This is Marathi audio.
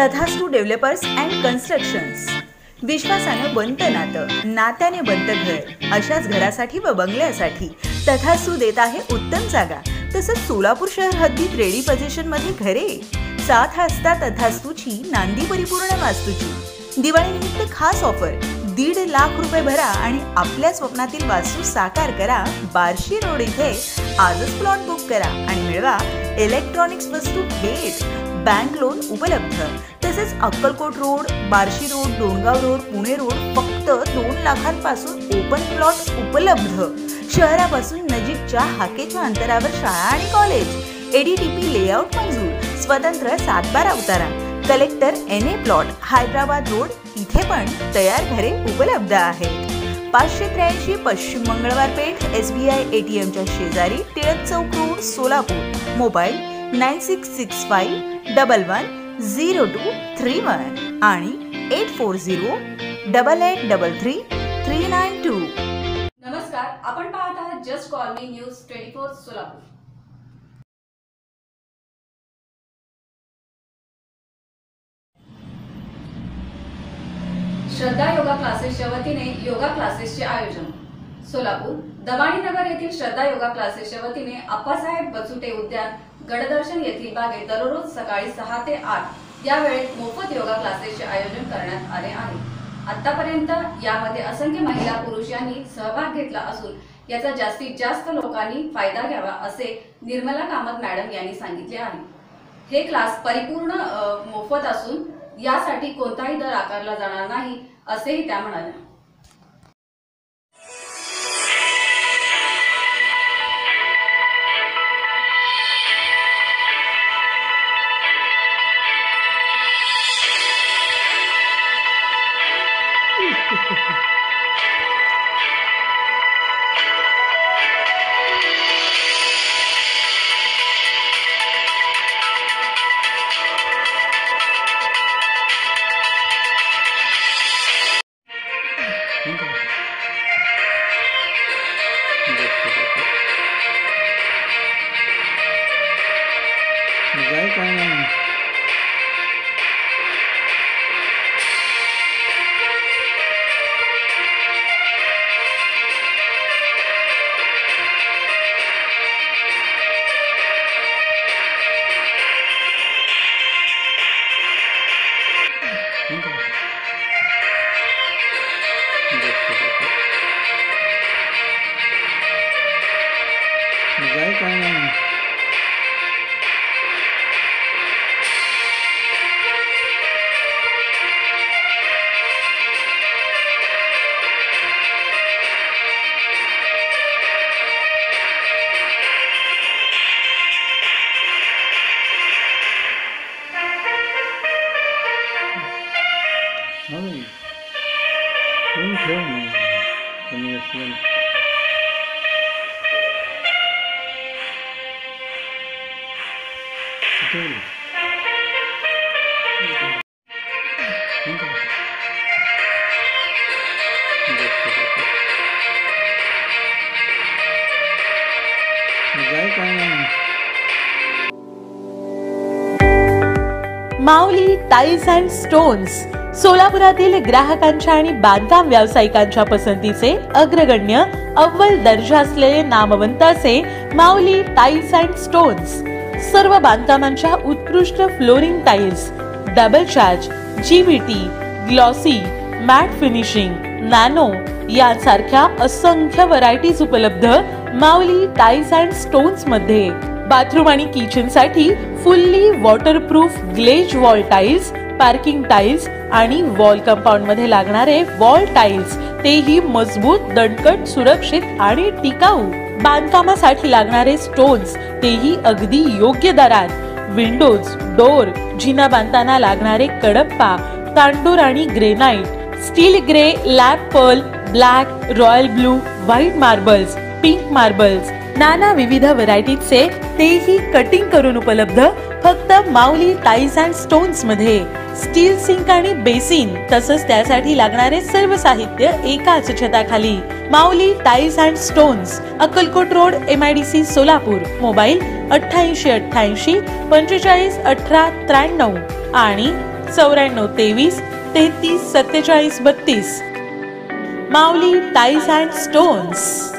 तथास्तु डेव्हलपर्स अँड कन्स्ट्रक्शन्स. विश्वासानं बनतं नातं, नात्याने बनतं घर. अशाच घरासाठी व बंगल्यासाठी तथास्तु देत आहे उत्तम जागा. तसंच सोलापूर शहर हद्दीत रेडी पोझिशनमध्ये घरे. साथ हसता तथास्तुची नांदी परिपूर्ण वास्तूची. दिवाळीनिमित्त खास ऑफर. 1.5 लाख रुपये भरा आणि आपल्या स्वप्नातील वास्तू साकार करा. बार्शी रोड इथे आजच प्लॉट बुक करा आणि मिळवा इलेक्ट्रॉनिक्स वस्तू भेट. बँक लोन उपलब्ध. तसेच Akkalkot road, Barshi road, Dongaon road, Pune road फक्त 2 लाखांपासून ओपन प्लॉट उपलब्ध. शहरापासून नजीकच्या हाकेच्या अंतरावर शाळा आणि कॉलेज. ADTP लेआउट मंजूर. स्वतंत्र 7/12 उतारा. Collector NA plot, Hyderabad road इथे पण तयार घरे उपलब्ध आहेत. 583 पश्चिम मंगळवार पेठ, SBI ATM च्या शेजारी, टिळक चौक रोड, सोलापूर. मोबाईल 9665110231 आणि 8408833392. नमस्कार, आपण पाहत आहात just call me news 24 Solapur. Shraddha yoga क्लासेसच्या वतीने योगा क्लासेसचे आयोजन. सोलापूर दवाणीनगर येथील श्रद्धा योगा क्लासेसच्या वतीने आप्पासाहेब बचुटे उद्यान गडदर्शन येथील बागेत दररोज सकाळी 6 ते 8 या वेळेत मोफत योगा क्लासेसचे आयोजन करण्यात आले आहे. आतापर्यंत यामध्ये असंख्य महिला पुरुष यांनी सहभाग घेतला असून याचा जास्तीत जास्त लोकांनी फायदा घ्यावा असे निर्मला कामत मॅडम यांनी सांगितले आहे. हे क्लास परिपूर्ण मोफत असून यासाठी कोणताही दर आकारला जाणार नाही असेही त्या म्हणाल्या. माऊली टाइल्स अँड स्टोन्स सोलापुरातील ग्राहकांच्या आणि बांधकाम व्यावसायिकांच्या पसंतीचे अग्रगण्य अव्वल दर्जा असलेले नामवंत असे माऊली टाइल्स अँड स्टोन्स. सर्व बांधकामांच्या उत्कृष्ट flooring tiles, double charge, GBT, glossy, matte finishing, nano यांसारख्या असंख्य व्हरायटीज उपलब्ध माऊली टाइल्स अँड स्टोन्स मध्ये. बाथरूम आणि किचन साठी fully waterproof glaze wall tiles, parking tiles आणि वॉल कंपाऊंड मध्ये लागणारे वॉल टाइल्स, तेही मजबूत, दणकट, सुरक्षित आणि टिकाऊ. बांधकामासाठी लागणारे स्टोन्स, तेही अगदी योग्य दरात. विंडोज, डोर, जिना बांधताना लागणारे कडप्पा, तांडूर आणि granite, steel grey, lab pearl, black, royal blue, white marbles, pink marbles, नाना विविध व्हरायटीचे तेही कटिंग करून उपलब्ध फक्त माऊली टाइल्स अँड स्टोन्स मध्ये. स्टील सिंक आणि बेसिन तसंच त्यासाठी लागणारे सर्व साहित्य एकाच छताखाली. Mauli tiles and stones, Akkalkot road, MIDC Solapur. Mobile 8888 45 18 93 आणि 9423 33 47 32. Mauli tiles and stones.